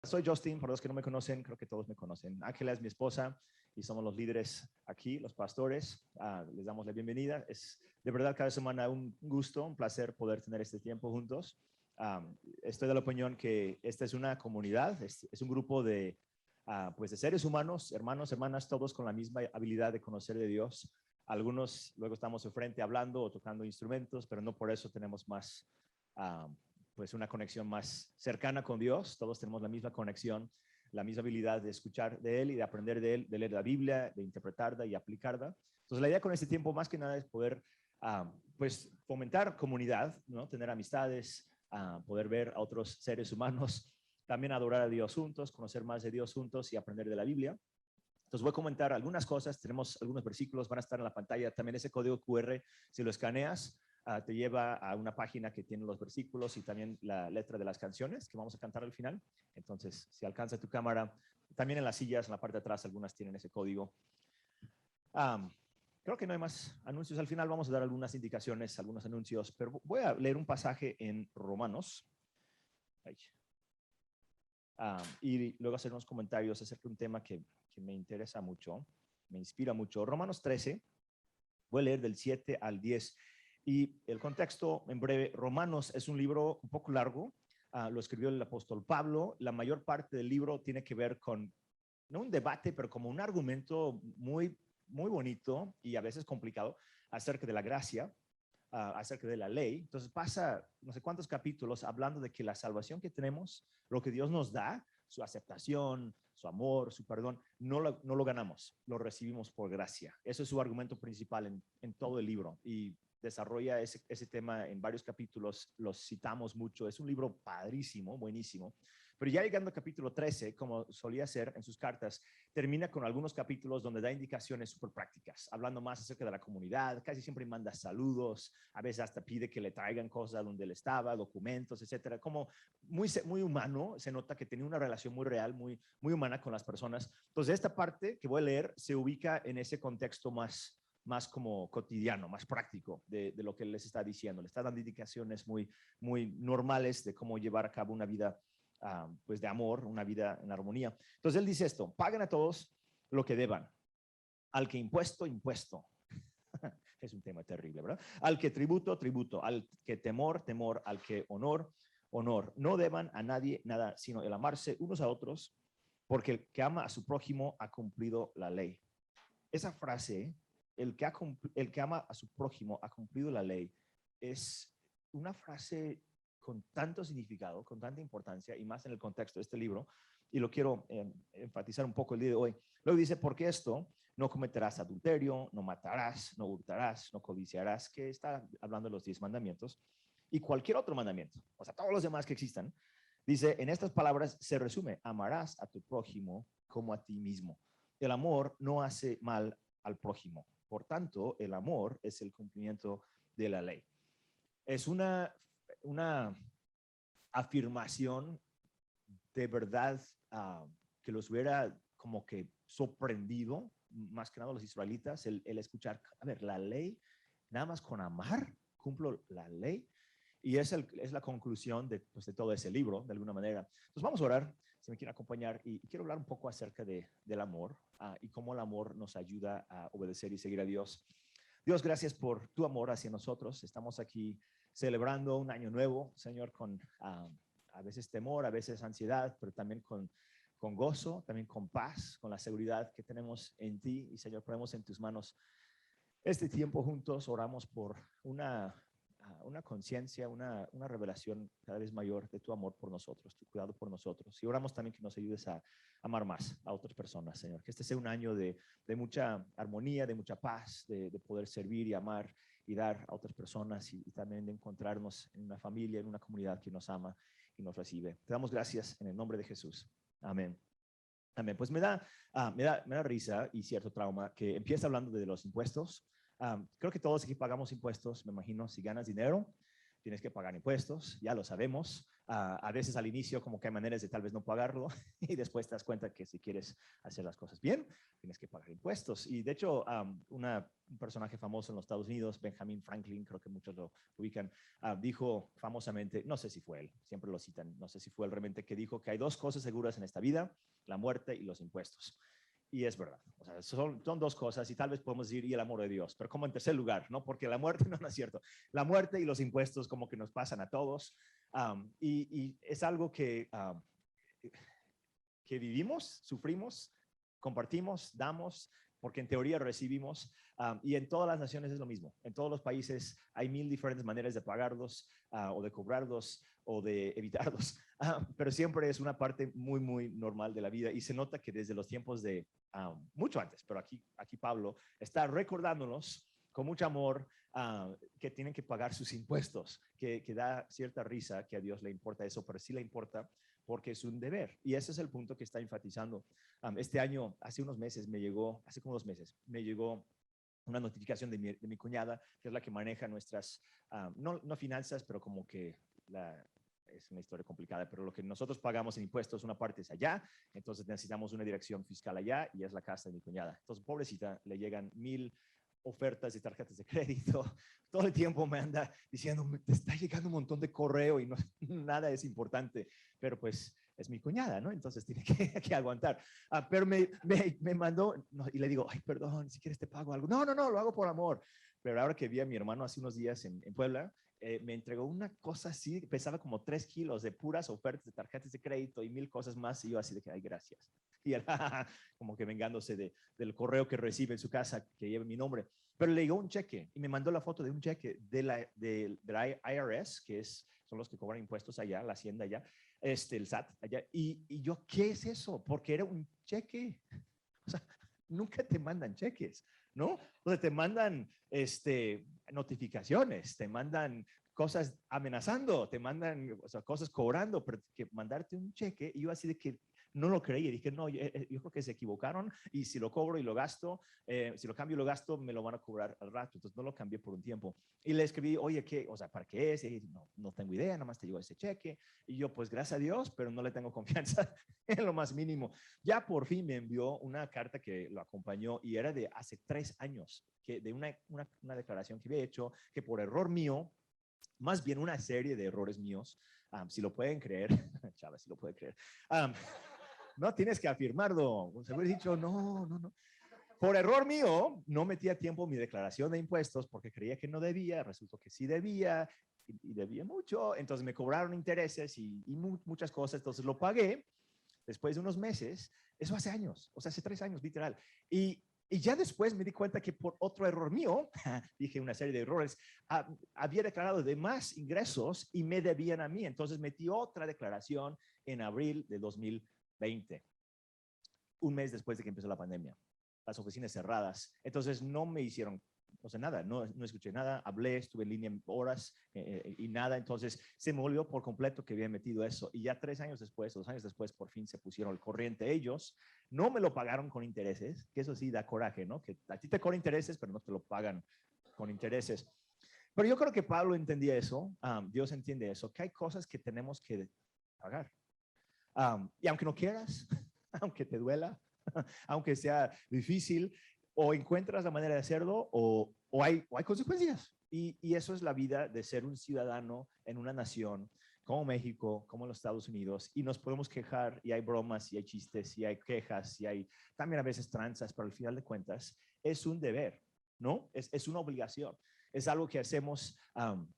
Soy Justin, para los que no me conocen, creo que todos me conocen. Ángela es mi esposa y somos los líderes aquí, los pastores. Les damos la bienvenida. Es de verdad cada semana un gusto, un placer poder tener este tiempo juntos. Estoy de la opinión que esta es una comunidad, es un grupo de, pues de seres humanos, hermanos, hermanas, todos con la misma habilidad de conocer de Dios. Algunos luego estamos enfrente hablando o tocando instrumentos, pero no por eso tenemos más pues una conexión más cercana con Dios. Todos tenemos la misma conexión, la misma habilidad de escuchar de Él y de aprender de Él, de leer la Biblia, de interpretarla y aplicarla. Entonces la idea con este tiempo más que nada es poder pues fomentar comunidad, ¿no? Tener amistades, poder ver a otros seres humanos, también adorar a Dios juntos, conocer más de Dios juntos y aprender de la Biblia. Entonces voy a comentar algunas cosas, tenemos algunos versículos, van a estar en la pantalla, también ese código QR, si lo escaneas, te lleva a una página que tiene los versículos y también la letra de las canciones que vamos a cantar al final. Entonces, si alcanza tu cámara, también en las sillas, en la parte de atrás, algunas tienen ese código. Creo que no hay más anuncios. Al final vamos a dar algunas indicaciones, algunos anuncios, pero voy a leer un pasaje en Romanos. Y luego hacer unos comentarios acerca de un tema que me interesa mucho, me inspira mucho. Romanos 13, voy a leer del 7 al 10. Y el contexto, en breve, Romanos es un libro un poco largo, lo escribió el apóstol Pablo. La mayor parte del libro tiene que ver con, no un debate, pero como un argumento muy, muy bonito y a veces complicado acerca de la gracia, acerca de la ley. Entonces pasa no sé cuántos capítulos hablando de que la salvación que tenemos, lo que Dios nos da, su aceptación, su amor, su perdón, no lo ganamos, lo recibimos por gracia. Eso es su argumento principal en todo el libro y desarrolla ese tema en varios capítulos, los citamos mucho. Es un libro padrísimo, buenísimo. Pero ya llegando al capítulo 13, como solía hacer en sus cartas, termina con algunos capítulos donde da indicaciones súper prácticas, hablando más acerca de la comunidad. Casi siempre manda saludos, a veces hasta pide que le traigan cosas donde él estaba, documentos, etcétera. Como muy humano, se nota que tenía una relación muy real, muy humana con las personas. Entonces, esta parte que voy a leer se ubica en ese contexto más como cotidiano, más práctico de lo que les está diciendo. Le está dando indicaciones muy normales de cómo llevar a cabo una vida pues de amor, una vida en armonía. Entonces él dice esto: paguen a todos lo que deban, al que impuesto, impuesto. Es un tema terrible, ¿verdad? Al que tributo, tributo, al que temor, temor, al que honor, honor. No deban a nadie nada, sino el amarse unos a otros, porque el que ama a su prójimo ha cumplido la ley. Esa frase, el que ama a su prójimo ha cumplido la ley, es una frase con tanto significado, con tanta importancia, y más en el contexto de este libro, y lo quiero enfatizar un poco el día de hoy. Luego dice: porque esto, no cometerás adulterio, no matarás, no hurtarás, no codiciarás, que está hablando de los 10 mandamientos, y cualquier otro mandamiento, o sea, todos los demás que existan. Dice, en estas palabras se resume: amarás a tu prójimo como a ti mismo. El amor no hace mal al prójimo. Por tanto, el amor es el cumplimiento de la ley. Es una afirmación de verdad que los hubiera como que sorprendido, más que nada los israelitas, el escuchar, a ver, la ley, nada más con amar, cumplo la ley. Y es la conclusión pues, de todo ese libro, de alguna manera. Entonces vamos a orar, si me quieren acompañar, y quiero hablar un poco acerca del amor y cómo el amor nos ayuda a obedecer y seguir a Dios. Dios, gracias por tu amor hacia nosotros. Estamos aquí celebrando un año nuevo, Señor, con a veces temor, a veces ansiedad, pero también con gozo, también con paz, con la seguridad que tenemos en ti. Y Señor, ponemos en tus manos este tiempo juntos. Oramos por una conciencia, una revelación cada vez mayor de tu amor por nosotros, tu cuidado por nosotros. Y oramos también que nos ayudes a amar más a otras personas, Señor. Que este sea un año de mucha armonía, de mucha paz, de poder servir y amar y dar a otras personas y también de encontrarnos en una familia, en una comunidad que nos ama y nos recibe. Te damos gracias en el nombre de Jesús. Amén. Amén. Pues me da risa y cierto trauma que empieza hablando de los impuestos. Creo que todos aquí pagamos impuestos, me imagino. Si ganas dinero, tienes que pagar impuestos, ya lo sabemos. A veces al inicio como que hay maneras de tal vez no pagarlo y después te das cuenta que si quieres hacer las cosas bien, tienes que pagar impuestos. Y de hecho, un personaje famoso en los Estados Unidos, Benjamin Franklin, creo que muchos lo ubican, dijo famosamente, no sé si fue él, siempre lo citan, no sé si fue él realmente, que dijo que hay dos cosas seguras en esta vida, la muerte y los impuestos. Y es verdad, o sea, son dos cosas y tal vez podemos decir y el amor de Dios, pero como en tercer lugar, ¿no? Porque la muerte no es cierto. La muerte y los impuestos como que nos pasan a todos y es algo que vivimos, sufrimos, compartimos, damos, porque en teoría recibimos, y en todas las naciones es lo mismo. En todos los países hay 1000 diferentes maneras de pagarlos, o de cobrarlos, o de evitarlos, pero siempre es una parte muy, muy normal de la vida, y se nota que desde los tiempos de, mucho antes, pero aquí Pablo está recordándonos con mucho amor que tienen que pagar sus impuestos, que da cierta risa que a Dios le importa eso, pero sí le importa porque es un deber. Y ese es el punto que está enfatizando. Este año, hace unos meses, hace como 2 meses, me llegó una notificación de mi cuñada, que es la que maneja nuestras, no finanzas, pero como que es una historia complicada, pero lo que nosotros pagamos en impuestos, una parte es allá, entonces necesitamos una dirección fiscal allá y es la casa de mi cuñada. Entonces, pobrecita, le llegan 1000 ofertas de tarjetas de crédito. Todo el tiempo me anda diciendo, te está llegando un montón de correo y no, nada es importante, pero pues es mi cuñada, ¿no? Entonces tiene que aguantar. Pero me mandó y le digo, ay, perdón, si quieres te pago algo. No, lo hago por amor. Pero ahora que vi a mi hermano hace unos días en Puebla, me entregó una cosa así, pesaba como 3 kilos de puras ofertas de tarjetas de crédito y 1000 cosas más, y yo así de que, ay, gracias. Y él, como que vengándose del correo que recibe en su casa, que lleva mi nombre. Pero le llegó un cheque y me mandó la foto de un cheque de la IRS, que son los que cobran impuestos allá, la hacienda allá, el SAT allá. Y yo, ¿qué es eso? Porque era un cheque. O sea, nunca te mandan cheques, ¿no? O sea, te mandan notificaciones, te mandan cosas amenazando, te mandan, o sea, cosas cobrando, pero que mandarte un cheque, y yo así de que no lo creí, dije, no, yo creo que se equivocaron, y si lo cobro y lo gasto, si lo cambio y lo gasto, me lo van a cobrar al rato, entonces no lo cambié por un tiempo. Y le escribí, oye, ¿qué? O sea, ¿para qué es? Y no tengo idea, nada más te llegó ese cheque, y yo, pues gracias a Dios, pero no le tengo confianza en lo más mínimo. Ya por fin me envió una carta que lo acompañó y era de hace 3 años, de una declaración que había hecho, que por error mío, más bien una serie de errores míos, si lo pueden creer, Chávez, si lo puede creer, no tienes que afirmarlo, se hubiera dicho, no. Por error mío, no metí a tiempo mi declaración de impuestos porque creía que no debía, resultó que sí debía, y debía mucho, entonces me cobraron intereses y muchas cosas, entonces lo pagué después de unos meses, eso hace años, o sea, hace 3 años, literal. Y ya después me di cuenta que por otro error mío, dije una serie de errores, había declarado de más ingresos y me debían a mí. Entonces metí otra declaración en abril de 2020, un mes después de que empezó la pandemia. Las oficinas cerradas. Entonces no me hicieron, no sé nada, no escuché nada, hablé, estuve en línea horas y nada. Entonces se me olvidó por completo que había metido eso. Y ya 3 años después, 2 años después, por fin se pusieron al corriente ellos. No me lo pagaron con intereses, que eso sí da coraje, ¿no? Que a ti te cobran intereses, pero no te lo pagan con intereses. Pero yo creo que Pablo entendía eso, Dios entiende eso, que hay cosas que tenemos que pagar. Y aunque no quieras, aunque te duela, aunque sea difícil, o encuentras la manera de hacerlo o hay consecuencias. Y eso es la vida de ser un ciudadano en una nación como México, como los Estados Unidos, y nos podemos quejar, y hay bromas, y hay chistes, y hay quejas, y hay también a veces tranzas, pero al final de cuentas es un deber, ¿no? Es una obligación. Es algo que hacemos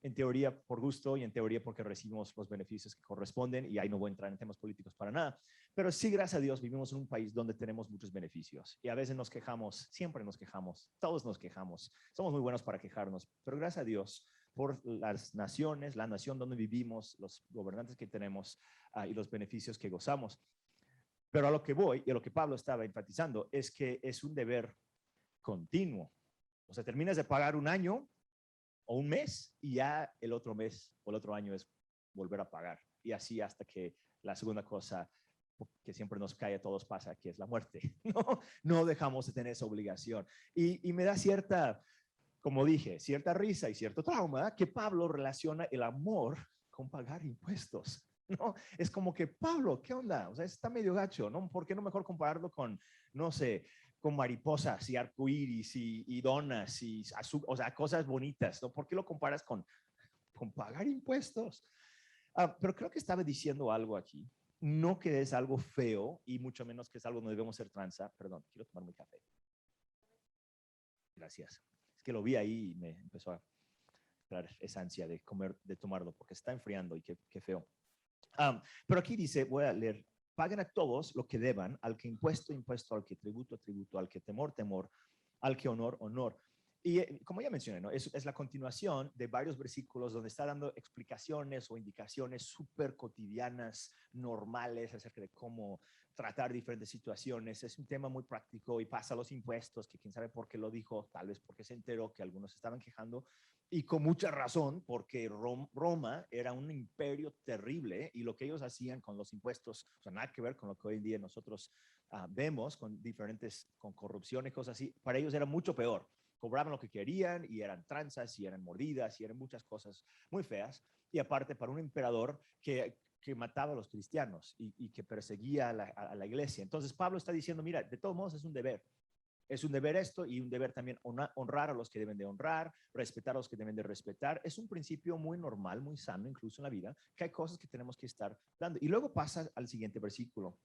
en teoría por gusto y en teoría porque recibimos los beneficios que corresponden, y ahí no voy a entrar en temas políticos para nada, pero sí, gracias a Dios, vivimos en un país donde tenemos muchos beneficios y a veces nos quejamos, siempre nos quejamos, todos nos quejamos, somos muy buenos para quejarnos, pero gracias a Dios por las naciones, la nación donde vivimos, los gobernantes que tenemos y los beneficios que gozamos. Pero a lo que voy y a lo que Pablo estaba enfatizando es que es un deber continuo. O sea, terminas de pagar un año o un mes y ya el otro mes o el otro año es volver a pagar. Y así hasta que la segunda cosa que siempre nos cae a todos pasa, que es la muerte. No dejamos de tener esa obligación. Y me da cierta, como dije, cierta risa y cierto trauma que Pablo relaciona el amor con pagar impuestos. ¿no? Es como que, Pablo, ¿qué onda? O sea, está medio gacho, ¿no? ¿Por qué no mejor compararlo con, no sé, con mariposas y arcoíris y donas y azúcar, o sea, cosas bonitas, ¿no? ¿Por qué lo comparas con pagar impuestos? Pero creo que estaba diciendo algo aquí. No que es algo feo y mucho menos que es algo donde debemos ser tranza. Perdón, quiero tomar mi café. Gracias. Es que lo vi ahí y me empezó a dar esa ansia de comer, de tomarlo, porque está enfriando y qué feo. Pero aquí dice, voy a leer, paguen a todos lo que deban, al que impuesto, impuesto, al que tributo, tributo, al que temor, temor, al que honor, honor. Y como ya mencioné, ¿no? Es la continuación de varios versículos donde está dando explicaciones o indicaciones súper cotidianas, normales, acerca de cómo tratar diferentes situaciones. Es un tema muy práctico y pasa a los impuestos, que quién sabe por qué lo dijo, tal vez porque se enteró que algunos estaban quejando, y con mucha razón, porque Roma era un imperio terrible y lo que ellos hacían con los impuestos, o sea, nada que ver con lo que hoy en día nosotros vemos con diferentes, con corrupción y cosas así, para ellos era mucho peor. Cobraban lo que querían y eran tranzas y eran mordidas y eran muchas cosas muy feas. Y aparte para un emperador que mataba a los cristianos y que perseguía a la iglesia. Entonces Pablo está diciendo, mira, de todos modos es un deber. Es un deber esto y un deber también honrar a los que deben de honrar, respetar a los que deben de respetar. Es un principio muy normal, muy sano, incluso en la vida, que hay cosas que tenemos que estar dando. Y luego pasa al siguiente versículo.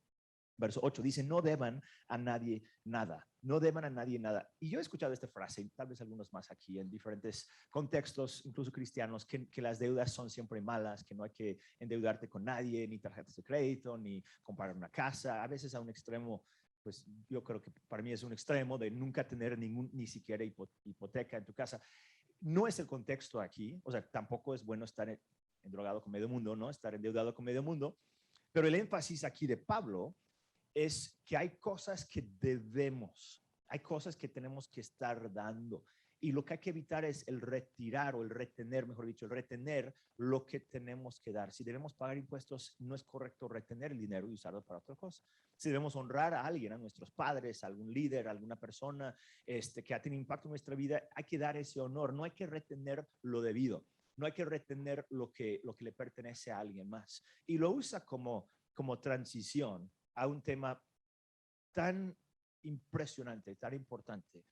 Verso 8 dice, no deban a nadie nada, no deban a nadie nada. Y yo he escuchado esta frase, y tal vez algunos más aquí, en diferentes contextos, incluso cristianos, que las deudas son siempre malas, que no hay que endeudarte con nadie, ni tarjetas de crédito, ni comprar una casa, a veces a un extremo, pues yo creo que para mí es un extremo de nunca tener ni siquiera hipoteca en tu casa. No es el contexto aquí, o sea, tampoco es bueno estar endrogado con medio mundo, ¿no? Estar endeudado con medio mundo, pero el énfasis aquí de Pablo es que hay cosas que debemos, hay cosas que tenemos que estar dando. Y lo que hay que evitar es el retirar o el retener, mejor dicho, el retener lo que tenemos que dar. Si debemos pagar impuestos, no es correcto retener el dinero y usarlo para otra cosa. Si debemos honrar a alguien, a nuestros padres, a algún líder, a alguna persona que ha tenido impacto en nuestra vida, hay que dar ese honor. No hay que retener lo debido. No hay que retener lo que le pertenece a alguien más. Y lo usa como transición a un tema tan impresionante, tan importante.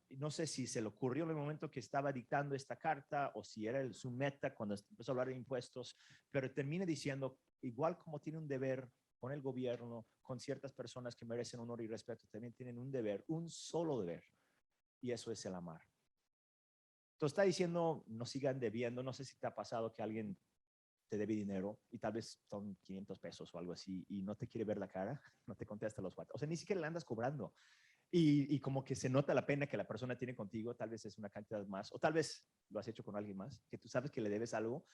No sé si se le ocurrió en el momento que estaba dictando esta carta o si era su meta cuando empezó a hablar de impuestos, pero termina diciendo, igual como tiene un deber con el gobierno, con ciertas personas que merecen honor y respeto, también tienen un deber, un solo deber, y eso es el amar. Entonces está diciendo, no sigan debiendo, no sé si te ha pasado que alguien te debe dinero y tal vez son 500 pesos o algo así y no te quiere ver la cara, no te contesta los WhatsApp. O sea, ni siquiera le andas cobrando. Y como que se nota la pena que la persona tiene contigo, tal vez es una cantidad más, o tal vez lo has hecho con alguien más, que tú sabes que le debes algo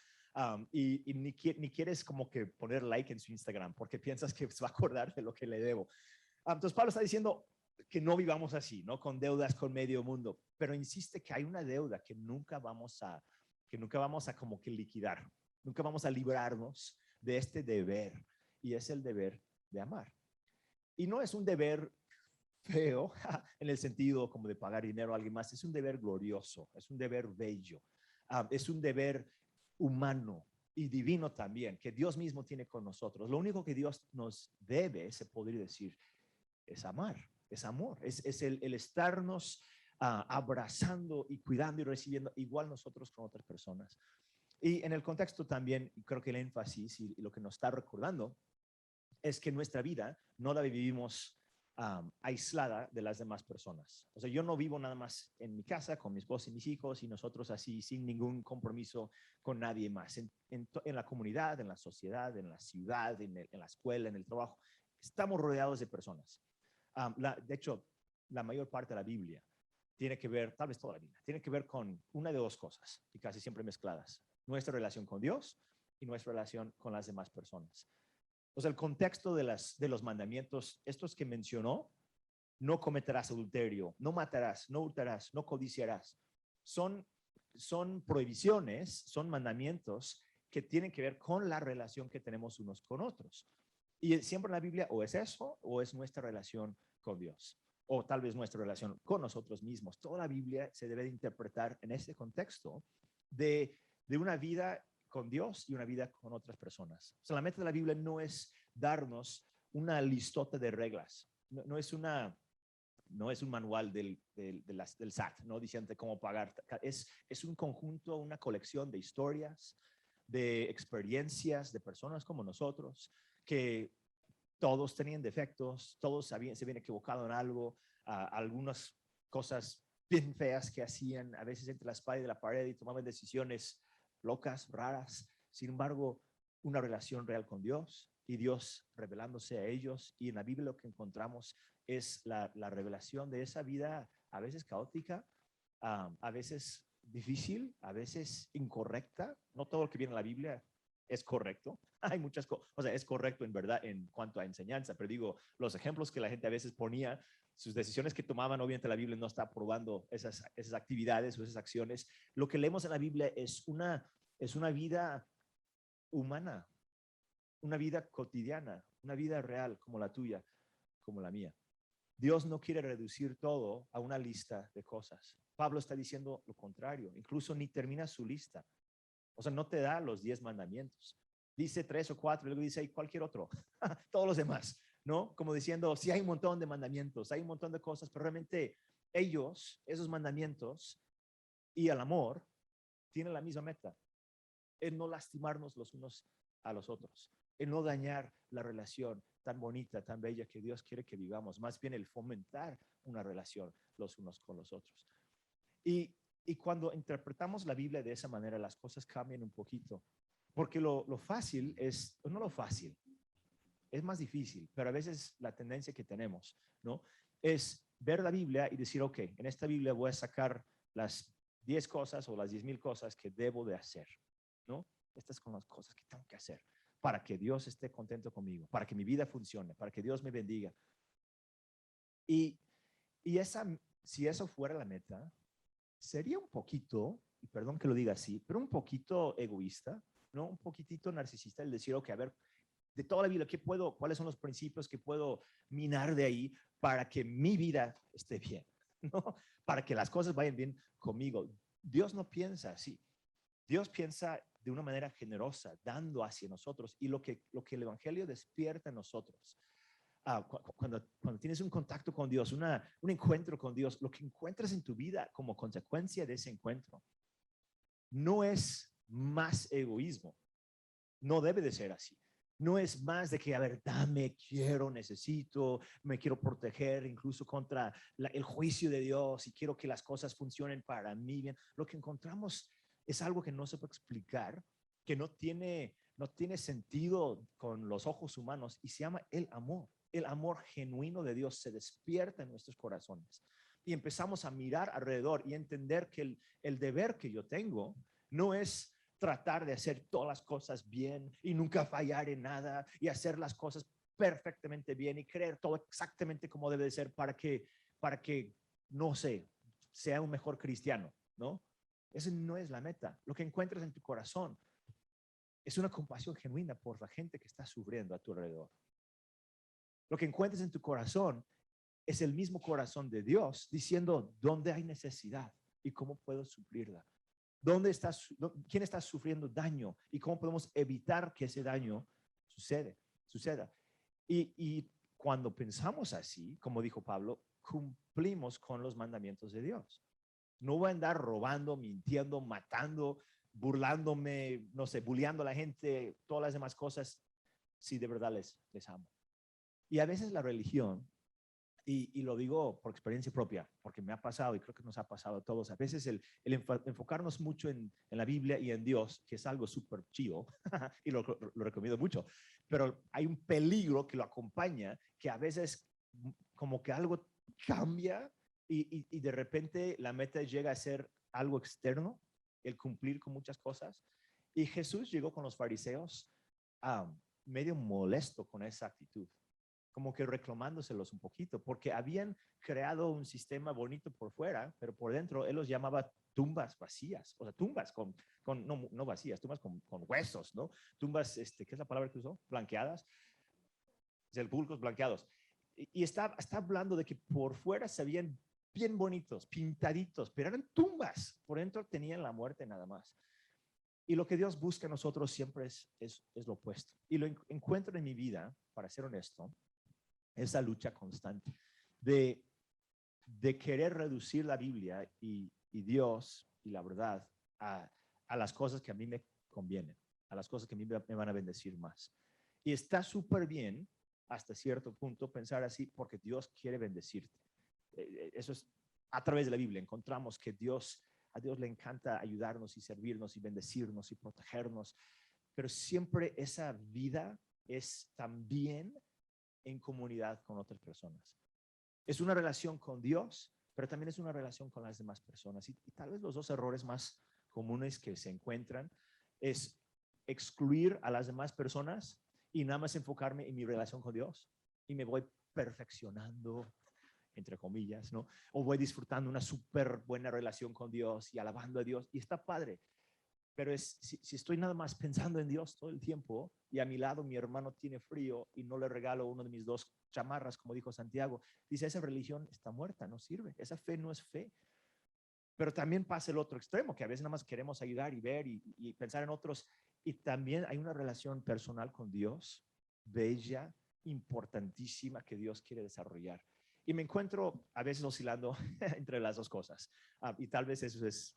y ni quieres como que poner like en su Instagram porque piensas que se va a acordar de lo que le debo. Entonces Pablo está diciendo que no vivamos así, ¿no? Con deudas con medio mundo, pero insiste que hay una deuda que nunca vamos a como que liquidar, nunca vamos a librarnos de este deber y es el deber de amar. Y no es un deber feo en el sentido como de pagar dinero a alguien más, es un deber glorioso, es un deber bello, es un deber humano y divino también, que Dios mismo tiene con nosotros. Lo único que Dios nos debe, se podría decir, es amar, es amor, es el estarnos abrazando y cuidando y recibiendo igual nosotros con otras personas. Y en el contexto también, creo que el énfasis y lo que nos está recordando es que nuestra vida no la vivimos aislada de las demás personas. O sea, yo no vivo nada más en mi casa con mi esposa y mis hijos y nosotros así sin ningún compromiso con nadie más. En la comunidad, en la sociedad, en la ciudad, en la escuela, en el trabajo, estamos rodeados de personas. De hecho, la mayor parte de la Biblia tiene que ver, tal vez toda la Biblia, tiene que ver con una de dos cosas y casi siempre mezcladas. Nuestra relación con Dios y nuestra relación con las demás personas. O sea, el contexto de los mandamientos, estos que mencionó, no cometerás adulterio, no matarás, no hurtarás, no codiciarás, son prohibiciones, son mandamientos que tienen que ver con la relación que tenemos unos con otros. Y siempre en la Biblia o es eso o es nuestra relación con Dios o tal vez nuestra relación con nosotros mismos. Toda la Biblia se debe de interpretar en ese contexto de una vida con Dios y una vida con otras personas. O sea, la meta de la Biblia no es darnos una listota de reglas, no es un manual del SAT, ¿no? Diciendo cómo pagar. Es un conjunto, una colección de historias, de experiencias de personas como nosotros, que todos tenían defectos, todos se habían equivocado en algo, algunas cosas bien feas que hacían, a veces entre la espada y la pared, y tomaban decisiones locas, raras. Sin embargo, una relación real con Dios y Dios revelándose a ellos. Y en la Biblia lo que encontramos es la revelación de esa vida a veces caótica, a veces difícil, a veces incorrecta. No todo lo que viene en la Biblia es correcto. Hay muchas cosas, o sea, es correcto en verdad en cuanto a enseñanza, pero digo, los ejemplos que la gente a veces ponía, sus decisiones que tomaban, obviamente la Biblia no está aprobando esas actividades o esas acciones. Lo que leemos en la Biblia es una vida humana, una vida cotidiana, una vida real como la tuya, como la mía. Dios no quiere reducir todo a una lista de cosas. Pablo está diciendo lo contrario, incluso ni termina su lista. O sea, no te da los 10 mandamientos. Dice 3 o 4, luego dice cualquier otro, todos los demás, ¿no? Como diciendo, sí hay un montón de mandamientos, hay un montón de cosas, pero realmente esos mandamientos y el amor tienen la misma meta, en no lastimarnos los unos a los otros, en no dañar la relación tan bonita, tan bella que Dios quiere que vivamos, más bien el fomentar una relación los unos con los otros. Y cuando interpretamos la Biblia de esa manera, las cosas cambian un poquito, porque lo fácil es, no lo fácil, es más difícil, pero a veces la tendencia que tenemos, ¿no? Es ver la Biblia y decir, ok, en esta Biblia voy a sacar las 10 cosas o las 10,000 cosas que debo de hacer, ¿no? Estas son las cosas que tengo que hacer para que Dios esté contento conmigo, para que mi vida funcione, para que Dios me bendiga. Y si eso fuera la meta, sería un poquito, y perdón que lo diga así, pero un poquito egoísta, ¿no? Un poquitito narcisista el decir, ok, a ver, de toda la vida, ¿cuáles son los principios que puedo minar de ahí para que mi vida esté bien, ¿no? Para que las cosas vayan bien conmigo. Dios no piensa así. Dios piensa de una manera generosa, dando hacia nosotros. Y lo que el Evangelio despierta en nosotros, cuando tienes un contacto con Dios, un encuentro con Dios, lo que encuentras en tu vida como consecuencia de ese encuentro no es más egoísmo. No debe de ser así. No es más de que, a ver, dame, quiero, necesito, me quiero proteger incluso contra el juicio de Dios y quiero que las cosas funcionen para mí bien. Lo que encontramos es algo que no se puede explicar, que no tiene sentido con los ojos humanos y se llama el amor. El amor genuino de Dios se despierta en nuestros corazones y empezamos a mirar alrededor y entender que el deber que yo tengo no es tratar de hacer todas las cosas bien y nunca fallar en nada y hacer las cosas perfectamente bien y creer todo exactamente como debe de ser para que no sé, sea un mejor cristiano, ¿no? Esa no es la meta. Lo que encuentras en tu corazón es una compasión genuina por la gente que está sufriendo a tu alrededor. Lo que encuentras en tu corazón es el mismo corazón de Dios diciendo dónde hay necesidad y cómo puedo suplirla. ¿Quién está sufriendo daño y cómo podemos evitar que ese daño suceda? Y cuando pensamos así, como dijo Pablo, cumplimos con los mandamientos de Dios. No voy a andar robando, mintiendo, matando, burlándome, no sé, bulleando a la gente, todas las demás cosas, si de verdad les amo. Y a veces la religión, y lo digo por experiencia propia, porque me ha pasado y creo que nos ha pasado a todos, a veces el enfocarnos mucho en la Biblia y en Dios, que es algo súper chido, y lo recomiendo mucho, pero hay un peligro que lo acompaña, que a veces como que algo cambia y de repente la meta llega a ser algo externo, el cumplir con muchas cosas. Y Jesús llegó con los fariseos medio molesto con esa actitud, como que reclamándoselos un poquito, porque habían creado un sistema bonito por fuera, pero por dentro él los llamaba tumbas vacías, o sea, tumbas no vacías, tumbas con huesos, ¿no? Tumbas, ¿qué es la palabra que usó? Blanqueadas, sepulcros blanqueados. Y está hablando de que por fuera se veían bien bonitos, pintaditos, pero eran tumbas, por dentro tenían la muerte nada más. Y lo que Dios busca en nosotros siempre es lo opuesto. Y lo encuentro en mi vida, para ser honesto, esa lucha constante de querer reducir la Biblia y Dios y la verdad a las cosas que a mí me convienen, a las cosas que a mí me van a bendecir más. Y está súper bien hasta cierto punto pensar así porque Dios quiere bendecirte. Eso es a través de la Biblia. Encontramos que a Dios le encanta ayudarnos y servirnos y bendecirnos y protegernos, pero siempre esa vida es también en comunidad con otras personas. Es una relación con Dios, pero también es una relación con las demás personas. Y tal vez los dos errores más comunes que se encuentran es excluir a las demás personas y nada más enfocarme en mi relación con Dios. Y me voy perfeccionando, entre comillas, ¿no? O voy disfrutando una súper buena relación con Dios y alabando a Dios. Y está padre. Pero si estoy nada más pensando en Dios todo el tiempo y a mi lado mi hermano tiene frío y no le regalo uno de mis dos chamarras, como dijo Santiago, dice, esa religión está muerta, no sirve, esa fe no es fe. Pero también pasa el otro extremo, que a veces nada más queremos ayudar y ver y pensar en otros. Y también hay una relación personal con Dios, bella, importantísima, que Dios quiere desarrollar. Y me encuentro a veces oscilando entre las dos cosas. Y tal vez eso es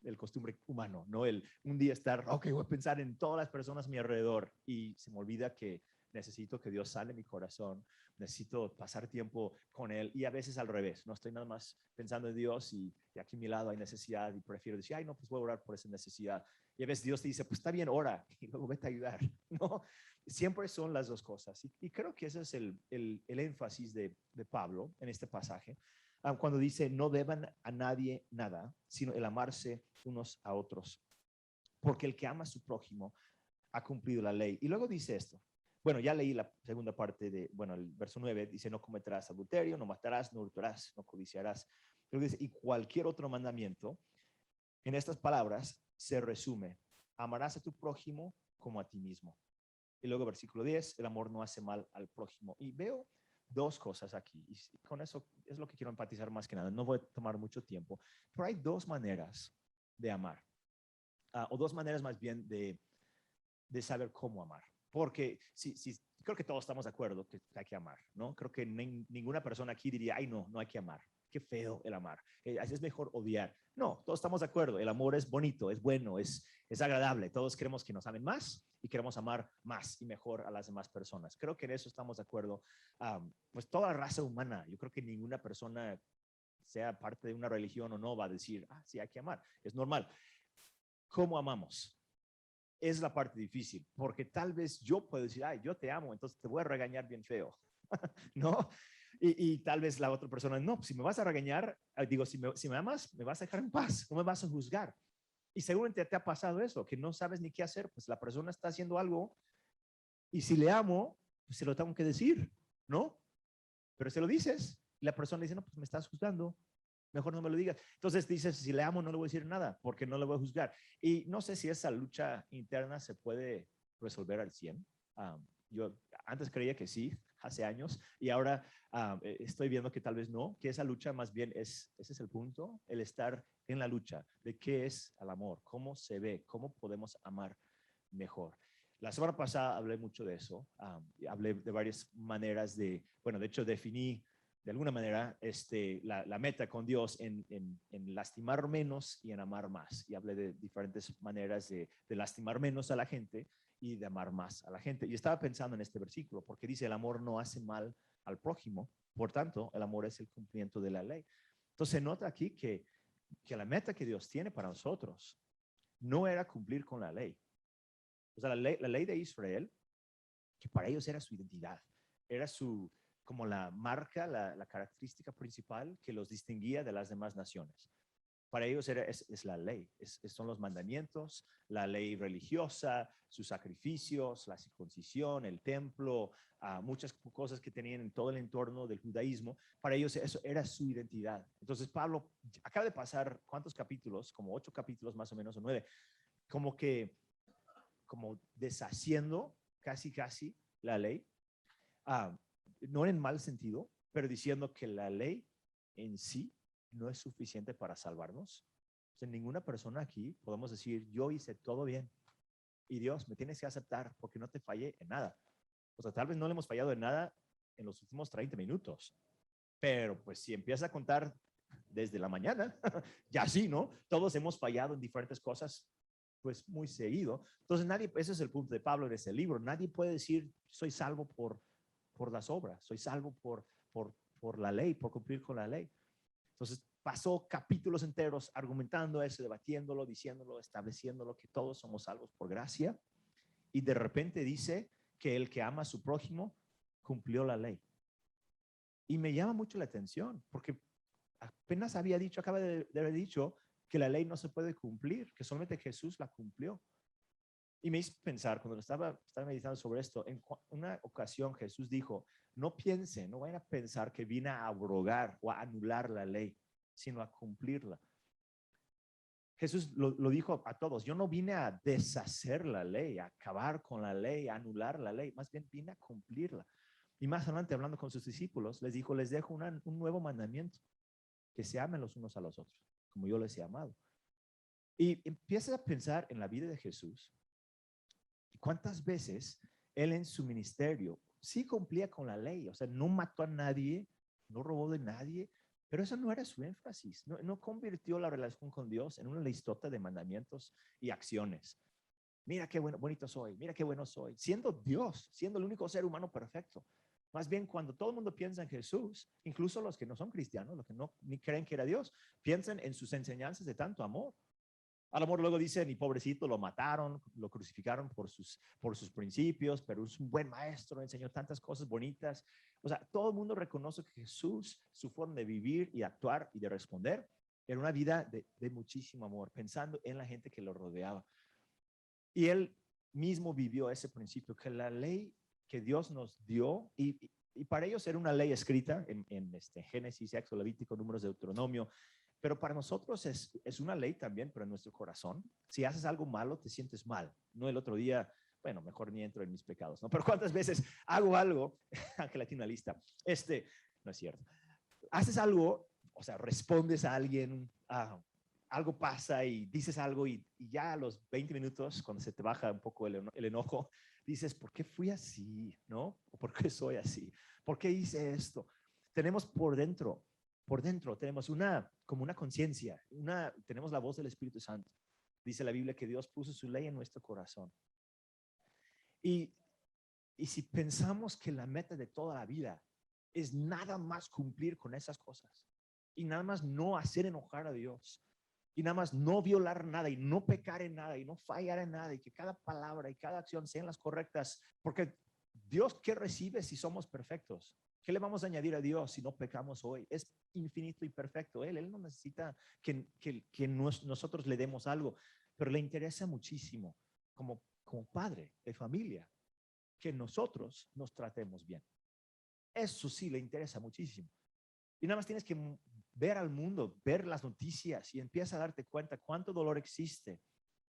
el costumbre humano, ¿no? Un día estar, ok, voy a pensar en todas las personas a mi alrededor y se me olvida que necesito que Dios sane mi corazón, necesito pasar tiempo con Él y a veces al revés, no estoy nada más pensando en Dios y aquí a mi lado hay necesidad y prefiero decir, ay, no, pues voy a orar por esa necesidad. Y a veces Dios te dice, pues está bien, ora y luego vete a ayudar, ¿no? Siempre son las dos cosas y creo que ese es el énfasis de Pablo en este pasaje. Cuando dice no deban a nadie nada, sino el amarse unos a otros, porque el que ama a su prójimo ha cumplido la ley. Y luego dice esto. Bueno, ya leí la segunda parte el verso 9 dice, no cometerás adulterio, no matarás, no hurtarás, no codiciarás. Luego dice, y cualquier otro mandamiento, en estas palabras se resume, amarás a tu prójimo como a ti mismo. Y luego versículo 10, el amor no hace mal al prójimo. Y veo dos cosas aquí, y con eso es lo que quiero enfatizar más que nada. No voy a tomar mucho tiempo, pero hay dos maneras de amar, o dos maneras más bien de saber cómo amar. Porque creo que todos estamos de acuerdo que hay que amar, ¿no? Creo que ninguna persona aquí diría, ay, no hay que amar. Qué feo el amar. Así es mejor odiar. No, todos estamos de acuerdo. El amor es bonito, es bueno, es agradable. Todos queremos que nos amen más y queremos amar más y mejor a las demás personas. Creo que en eso estamos de acuerdo. Pues toda la raza humana, yo creo que ninguna persona, sea parte de una religión o no, va a decir, sí, hay que amar. Es normal. ¿Cómo amamos? Es la parte difícil, porque tal vez yo puedo decir, ay, yo te amo, entonces te voy a regañar bien feo, ¿no? Y tal vez la otra persona, no, si me vas a regañar, digo, si me amas, me vas a dejar en paz, no me vas a juzgar. Y seguramente te ha pasado eso, que no sabes ni qué hacer, pues la persona está haciendo algo y si le amo, pues se lo tengo que decir, ¿no? Pero se lo dices y la persona dice, no, pues me estás juzgando, mejor no me lo digas. Entonces dices, si le amo no le voy a decir nada, porque no le voy a juzgar. Y no sé si esa lucha interna se puede resolver al 100. Yo antes creía que sí, hace años, y ahora estoy viendo que tal vez no, que esa lucha más bien ese es el punto, el estar en la lucha de qué es el amor, cómo se ve, cómo podemos amar mejor. La semana pasada hablé mucho de eso, hablé de varias maneras de hecho definí de alguna manera la meta con Dios en lastimar menos y en amar más. Y hablé de diferentes maneras de lastimar menos a la gente y de amar más a la gente. Y estaba pensando en este versículo, porque dice, el amor no hace mal al prójimo, por tanto, el amor es el cumplimiento de la ley. Entonces se nota aquí que la meta que Dios tiene para nosotros no era cumplir con la ley. O sea, la ley de Israel, que para ellos era su identidad, era como la marca, la característica principal que los distinguía de las demás naciones. Para ellos es la ley, son los mandamientos, la ley religiosa, sus sacrificios, la circuncisión, el templo, muchas cosas que tenían en todo el entorno del judaísmo. Para ellos eso era su identidad. Entonces Pablo acaba de pasar, ¿cuántos capítulos? Como 8 capítulos más o menos, o 9, como deshaciendo casi la ley, no en mal sentido, pero diciendo que la ley en sí no es suficiente para salvarnos, O sea, ninguna persona aquí podemos decir, yo hice todo bien y Dios, me tienes que aceptar porque no te fallé en nada. O sea, tal vez no le hemos fallado en nada en los últimos 30 minutos, pero pues si empieza a contar desde la mañana, ya sí, ¿no? Todos hemos fallado en diferentes cosas, pues muy seguido. Entonces nadie, ese es el punto de Pablo en ese libro, nadie puede decir, soy salvo por las obras, soy salvo por la ley, por cumplir con la ley. Entonces pasó capítulos enteros argumentando eso, debatiéndolo, diciéndolo, estableciéndolo, que todos somos salvos por gracia. Y de repente dice que el que ama a su prójimo cumplió la ley. Y me llama mucho la atención, porque apenas acaba de haber dicho que la ley no se puede cumplir, que solamente Jesús la cumplió. Y me hizo pensar, cuando estaba meditando sobre esto, en una ocasión Jesús dijo, no piensen, no vayan a pensar que vine a abrogar o a anular la ley, sino a cumplirla. Jesús lo dijo a todos, yo no vine a deshacer la ley, a acabar con la ley, a anular la ley, más bien vine a cumplirla. Y más adelante, hablando con sus discípulos, les dijo, les dejo un nuevo mandamiento, que se amen los unos a los otros, como yo les he amado. Y empiezas a pensar en la vida de Jesús, y cuántas veces él en su ministerio sí cumplía con la ley, o sea, no mató a nadie, no robó de nadie, pero eso no era su énfasis, no convirtió la relación con Dios en una listota de mandamientos y acciones. Mira qué bonito soy, mira qué bueno soy, siendo Dios, siendo el único ser humano perfecto. Más bien, cuando todo el mundo piensa en Jesús, incluso los que no son cristianos, los que no ni creen que era Dios, piensan en sus enseñanzas de tanto amor. A lo mejor luego dicen, y pobrecito, lo mataron, lo crucificaron por sus principios, pero es un buen maestro, enseñó tantas cosas bonitas. O sea, todo el mundo reconoce que Jesús, su forma de vivir y actuar y de responder, era una vida de muchísimo amor, pensando en la gente que lo rodeaba. Y él mismo vivió ese principio, que la ley que Dios nos dio, y para ellos era una ley escrita en Génesis, Éxodo, Levítico, Números, Deuteronomio, pero para nosotros es una ley también, pero en nuestro corazón. Si haces algo malo, te sientes mal. No el otro día, bueno, mejor ni entro en mis pecados, ¿no? Pero ¿cuántas veces hago algo? Ángela tiene una lista. No es cierto. Haces algo, o sea, respondes a alguien, algo pasa y dices algo y ya a los 20 minutos, cuando se te baja un poco el enojo, dices, ¿por qué fui así? ¿No? ¿O por qué soy así? ¿Por qué hice esto? Tenemos por dentro tenemos como una conciencia, tenemos la voz del Espíritu Santo. Dice la Biblia que Dios puso su ley en nuestro corazón. Y si pensamos que la meta de toda la vida es nada más cumplir con esas cosas y nada más no hacer enojar a Dios y nada más no violar nada y no pecar en nada y no fallar en nada y que cada palabra y cada acción sean las correctas, porque Dios, ¿qué recibe si somos perfectos? ¿Qué le vamos a añadir a Dios si no pecamos hoy? Es infinito y perfecto. Él no necesita que nosotros le demos algo, pero le interesa muchísimo como padre de familia que nosotros nos tratemos bien. Eso sí le interesa muchísimo. Y nada más tienes que ver al mundo, ver las noticias y empieza a darte cuenta cuánto dolor existe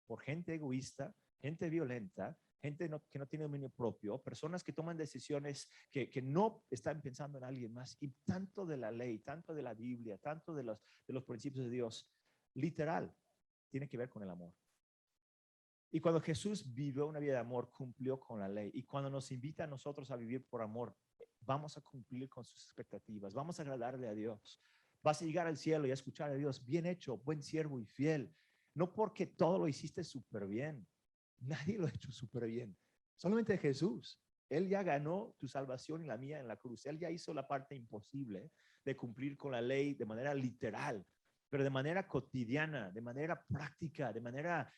por gente egoísta, gente violenta, gente que no tiene dominio propio, personas que toman decisiones que no están pensando en alguien más. Y tanto de la ley, tanto de la Biblia, tanto de los principios de Dios, literal, tiene que ver con el amor. Y cuando Jesús vivió una vida de amor, cumplió con la ley. Y cuando nos invita a nosotros a vivir por amor, vamos a cumplir con sus expectativas, vamos a agradarle a Dios. Vas a llegar al cielo y a escuchar a Dios, bien hecho, buen siervo y fiel. No porque todo lo hiciste súper bien. Nadie lo ha hecho súper bien. Solamente Jesús. Él ya ganó tu salvación y la mía en la cruz. Él ya hizo la parte imposible de cumplir con la ley de manera literal, pero de manera cotidiana, de manera práctica, de manera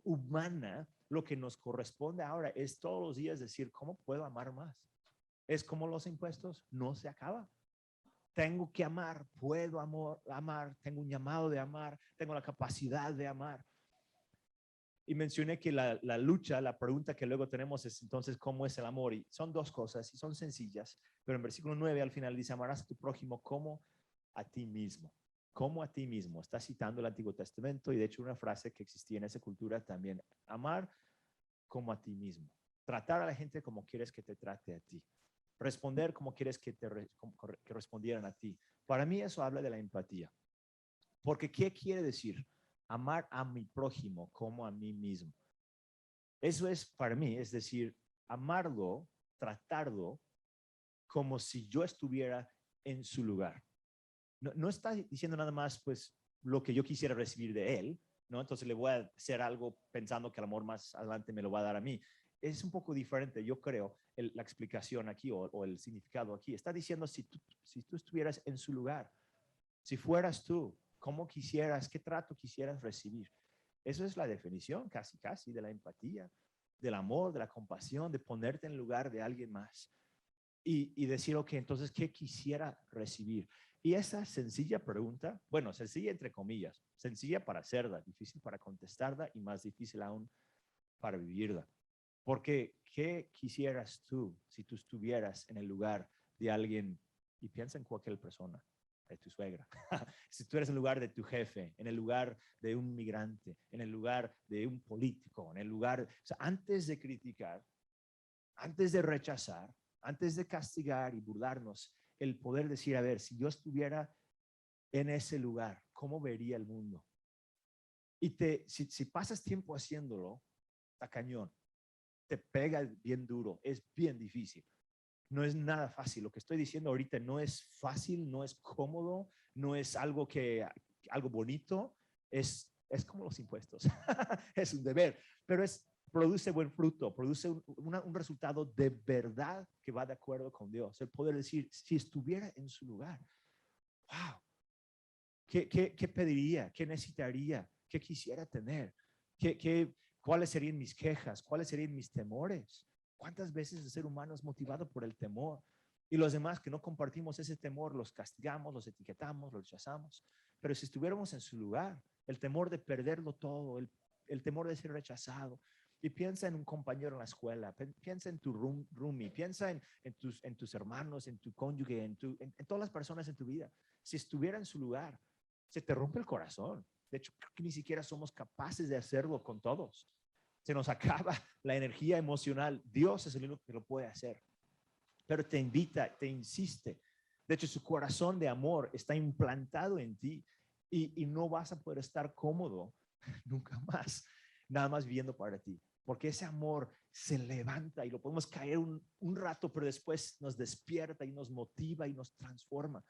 humana. Lo que nos corresponde ahora es todos los días decir, ¿cómo puedo amar más? Es como los impuestos, no se acaba. Tengo que amar, puedo amar, tengo un llamado de amar, tengo la capacidad de amar. Y mencioné que la lucha, la pregunta que luego tenemos es entonces, ¿cómo es el amor? Y son dos cosas y son sencillas, pero en versículo 9 al final dice, amarás a tu prójimo como a ti mismo. Como a ti mismo. Está citando el Antiguo Testamento y de hecho una frase que existía en esa cultura también. Amar como a ti mismo. Tratar a la gente como quieres que te trate a ti. Responder como quieres que respondieran a ti. Para mí eso habla de la empatía. Porque ¿qué quiere decir? amar a mi prójimo como a mí mismo. Eso es para mí, es decir, amarlo, tratarlo como si yo estuviera en su lugar. No está diciendo nada más, pues, lo que yo quisiera recibir de él, ¿no? Entonces le voy a hacer algo pensando que el amor más adelante me lo va a dar a mí. Es un poco diferente, yo creo, la explicación aquí o el significado aquí. Está diciendo si tú estuvieras en su lugar, si fueras tú, ¿cómo quisieras, qué trato quisieras recibir? Eso es la definición casi de la empatía, del amor, de la compasión, de ponerte en el lugar de alguien más y decir, ok, entonces, ¿qué quisiera recibir? Y esa sencilla pregunta, bueno, sencilla entre comillas, sencilla para hacerla, difícil para contestarla y más difícil aún para vivirla. Porque, ¿qué quisieras tú si tú estuvieras en el lugar de alguien? Y piensa en cualquier persona, de tu suegra, si tú eres en el lugar de tu jefe, en el lugar de un migrante, en el lugar de un político, en el lugar, o sea, antes de criticar, antes de rechazar, antes de castigar y burlarnos, el poder decir, a ver, si yo estuviera en ese lugar, ¿cómo vería el mundo? Y si pasas tiempo haciéndolo, está cañón, te pega bien duro, es bien difícil. No es nada fácil. Lo que estoy diciendo ahorita no es fácil, no es cómodo, no es algo bonito, es como los impuestos. Es un deber, pero produce buen fruto, produce un resultado de verdad que va de acuerdo con Dios. El poder decir, si estuviera en su lugar, wow, ¿qué pediría? ¿Qué necesitaría? ¿Qué quisiera tener? ¿Cuáles serían mis quejas? ¿Cuáles serían mis temores? ¿Cuántas veces el ser humano es motivado por el temor? Y los demás que no compartimos ese temor, los castigamos, los etiquetamos, los rechazamos. Pero si estuviéramos en su lugar, el temor de perderlo todo, el temor de ser rechazado, y piensa en un compañero en la escuela, piensa en tu roomie, piensa en tus hermanos, en tu cónyuge, en todas las personas en tu vida. Si estuviera en su lugar, se te rompe el corazón. De hecho, creo que ni siquiera somos capaces de hacerlo con todos. Se nos acaba la energía emocional. Dios es el único que lo puede hacer. Pero te invita, te insiste. De hecho, su corazón de amor está implantado en ti y no vas a poder estar cómodo nunca más, nada más viviendo para ti. Porque ese amor se levanta y lo podemos caer un rato, pero después nos despierta y nos motiva y nos transforma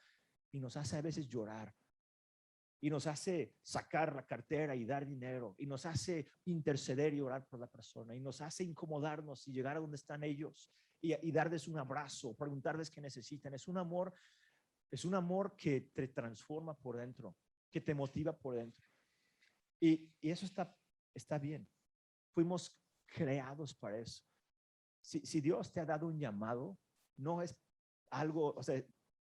y nos hace a veces llorar y nos hace sacar la cartera y dar dinero, y nos hace interceder y orar por la persona, y nos hace incomodarnos y llegar a donde están ellos y darles un abrazo, preguntarles qué necesitan. Es un amor que te transforma por dentro, que te motiva por dentro. Y eso está bien. Fuimos creados para eso. Si Dios te ha dado un llamado, no es algo, o sea,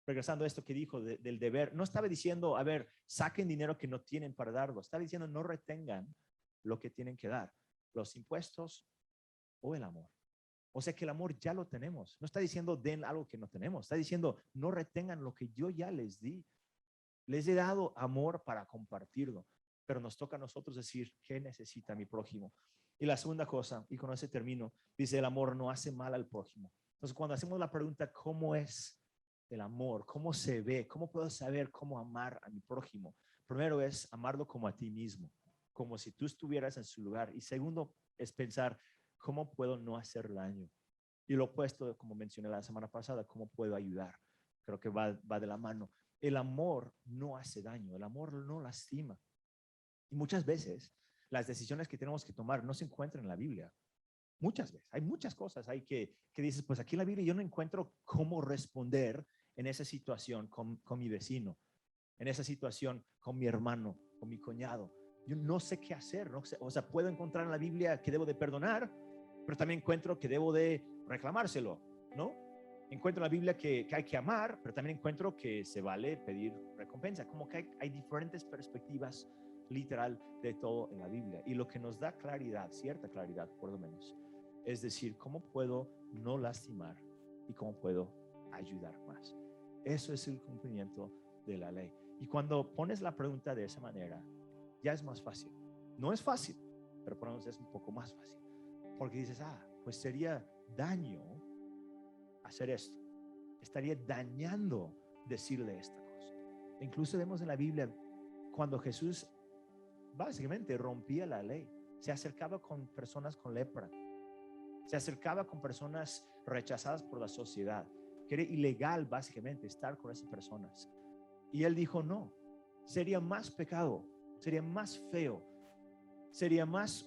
regresando a esto que dijo del deber, no estaba diciendo, a ver, saquen dinero que no tienen para darlo, estaba diciendo, no retengan lo que tienen que dar, los impuestos o el amor. O sea que el amor ya lo tenemos. No está diciendo den algo que no tenemos, está diciendo no retengan lo que yo ya les di. Les he dado amor para compartirlo, pero nos toca a nosotros decir qué necesita mi prójimo. Y la segunda cosa, y con ese termino, dice el amor no hace mal al prójimo. Entonces, cuando hacemos la pregunta, ¿cómo es el amor? ¿Cómo se ve? ¿Cómo puedo saber cómo amar a mi prójimo? Primero es amarlo como a ti mismo, como si tú estuvieras en su lugar. Y segundo es pensar, ¿cómo puedo no hacer daño? Y lo opuesto, como mencioné la semana pasada, ¿cómo puedo ayudar? Creo que va de la mano. El amor no hace daño, el amor no lastima. Y muchas veces las decisiones que tenemos que tomar no se encuentran en la Biblia. Muchas veces, hay muchas cosas hay que dices, pues aquí en la Biblia yo no encuentro cómo responder en esa situación con mi vecino, en esa situación con mi hermano, con mi cuñado. Yo no sé qué hacer, no sé, o sea, puedo encontrar en la Biblia que debo de perdonar, pero también encuentro que debo de reclamárselo, ¿no? Encuentro en la Biblia que hay que amar, pero también encuentro que se vale pedir recompensa, como que hay diferentes perspectivas literal de todo en la Biblia. Y lo que nos da claridad, cierta claridad por lo menos, es decir, ¿cómo puedo no lastimar y cómo puedo ayudar más? Eso es el cumplimiento de la ley. Y cuando pones la pregunta de esa manera, ya es más fácil. No es fácil, pero por lo menos es un poco más fácil. Porque dices, pues sería daño hacer esto. Estaría dañando decirle esta cosa. Incluso vemos en la Biblia cuando Jesús básicamente rompía la ley. Se acercaba con personas con lepra. Se acercaba con personas rechazadas por la sociedad. Que era ilegal básicamente estar con esas personas. Y él dijo, no, sería más pecado, sería más feo, sería más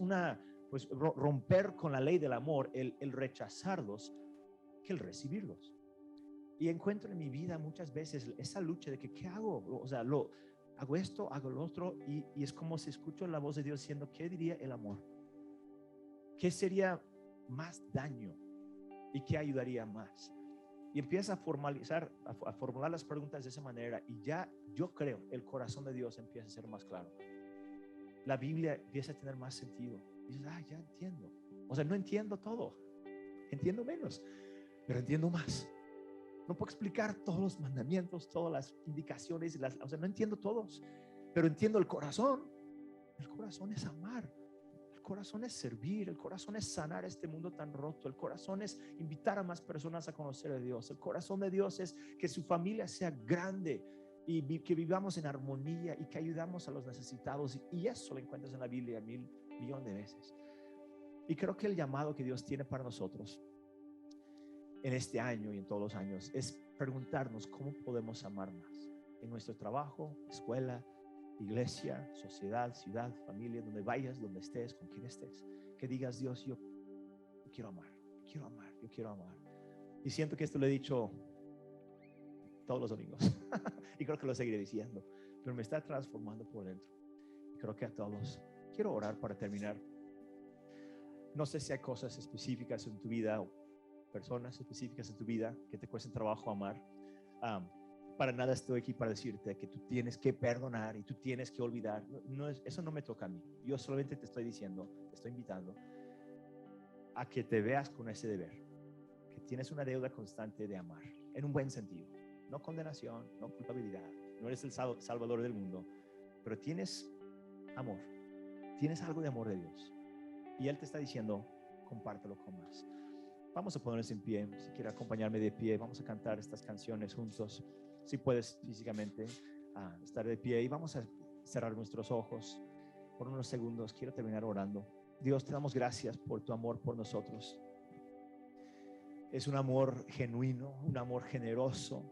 romper con la ley del amor, el rechazarlos, que el recibirlos. Y encuentro en mi vida muchas veces esa lucha de que, ¿qué hago? O sea, hago esto, hago lo otro, y es como si escucho la voz de Dios diciendo, ¿qué diría el amor? ¿Qué sería más daño? ¿Y qué ayudaría más? Y empieza a formular las preguntas de esa manera, y ya yo creo el corazón de Dios empieza a ser más claro. La Biblia empieza a tener más sentido. Y dices, ya entiendo. O sea, no entiendo todo, entiendo menos, pero entiendo más. No puedo explicar todos los mandamientos, todas las indicaciones, o sea, no entiendo todos, pero entiendo el corazón. El corazón es amar. El corazón es servir, el corazón es sanar este mundo tan roto, el corazón es invitar a más personas a conocer a Dios, el corazón de Dios es que su familia sea grande y que vivamos en armonía y que ayudamos a los necesitados, y eso lo encuentras en la Biblia 1,000,000,000 de veces. Y creo que el llamado que Dios tiene para nosotros en este año y en todos los años es preguntarnos cómo podemos amar más en nuestro trabajo, escuela, iglesia, sociedad, ciudad, familia, donde vayas, donde estés, con quien estés, que digas, Dios, yo quiero amar, yo quiero amar. Y siento que esto lo he dicho todos los domingos y creo que lo seguiré diciendo, pero me está transformando por dentro. Y creo que a todos quiero orar para terminar. No sé si hay cosas específicas en tu vida o personas específicas en tu vida que te cuesten trabajo amar. Para nada estoy aquí para decirte que tú tienes que perdonar y tú tienes que olvidar. Eso no me toca a mí. Yo solamente te estoy diciendo, te estoy invitando a que te veas con ese deber, que tienes una deuda constante de amar, en un buen sentido. No condenación, no culpabilidad. No eres el salvador del mundo, pero tienes amor. Tienes algo de amor de Dios. Y Él te está diciendo, compártelo con más. Vamos a ponernos en pie. Si quieres acompañarme de pie, vamos a cantar estas canciones juntos. Si puedes físicamente estar de pie, y vamos a cerrar nuestros ojos por unos segundos. Quiero terminar orando. Dios, te damos gracias por tu amor por nosotros. Es un amor genuino, un amor generoso,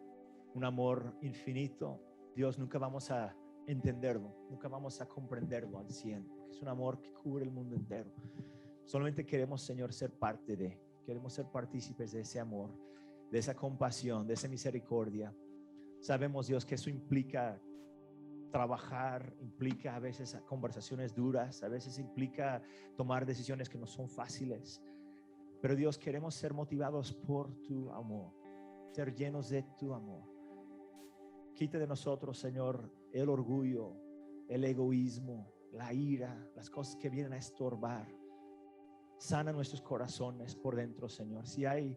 un amor infinito. Dios, nunca vamos a entenderlo, nunca vamos a comprenderlo al 100. Es un amor que cubre el mundo entero. Solamente queremos, Señor, ser parte de. Queremos ser partícipes de ese amor, de esa compasión, de esa misericordia. Sabemos, Dios, que eso implica trabajar, implica a veces conversaciones duras, a veces implica tomar decisiones que no son fáciles. Pero Dios, queremos ser motivados por tu amor, ser llenos de tu amor. Quita de nosotros, Señor, el orgullo, el egoísmo, la ira, las cosas que vienen a estorbar. Sana nuestros corazones por dentro, Señor. Si hay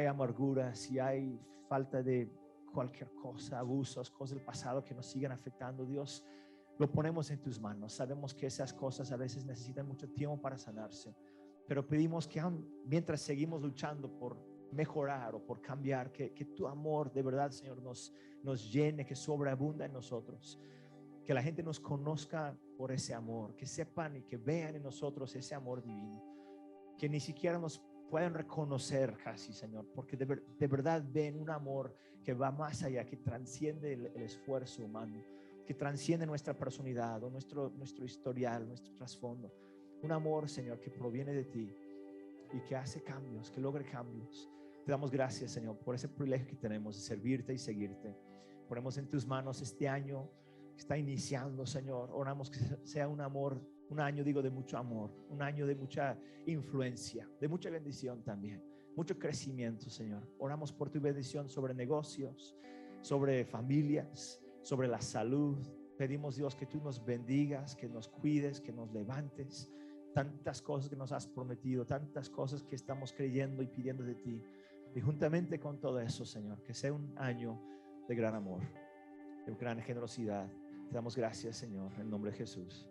amargura, si hay falta de cualquier cosa, abusos, cosas del pasado que nos sigan afectando, Dios, lo ponemos en tus manos. Sabemos que esas cosas a veces necesitan mucho tiempo para sanarse, pero pedimos que mientras seguimos luchando por mejorar o por cambiar, que tu amor de verdad, Señor, nos llene, que sobreabunda en nosotros. Que la gente nos conozca por ese amor, que sepan y que vean en nosotros ese amor divino, que ni siquiera nos puedan reconocer casi, Señor, porque de verdad ven un amor que va más allá, que transciende el esfuerzo humano, que transciende nuestra personalidad o nuestro historial, nuestro trasfondo. Un amor, Señor, que proviene de ti y que hace cambios, que logra cambios. Te damos gracias, Señor, por ese privilegio que tenemos de servirte y seguirte. Ponemos en tus manos este año que está iniciando, Señor. Oramos que sea un año, de mucho amor, un año de mucha influencia, de mucha bendición también, mucho crecimiento, Señor. Oramos por tu bendición sobre negocios, sobre familias, sobre la salud. Pedimos, Dios, que tú nos bendigas, que nos cuides, que nos levantes. Tantas cosas que nos has prometido, tantas cosas que estamos creyendo y pidiendo de ti. Y juntamente con todo eso, Señor, que sea un año de gran amor, de gran generosidad. Te damos gracias, Señor, en el nombre de Jesús.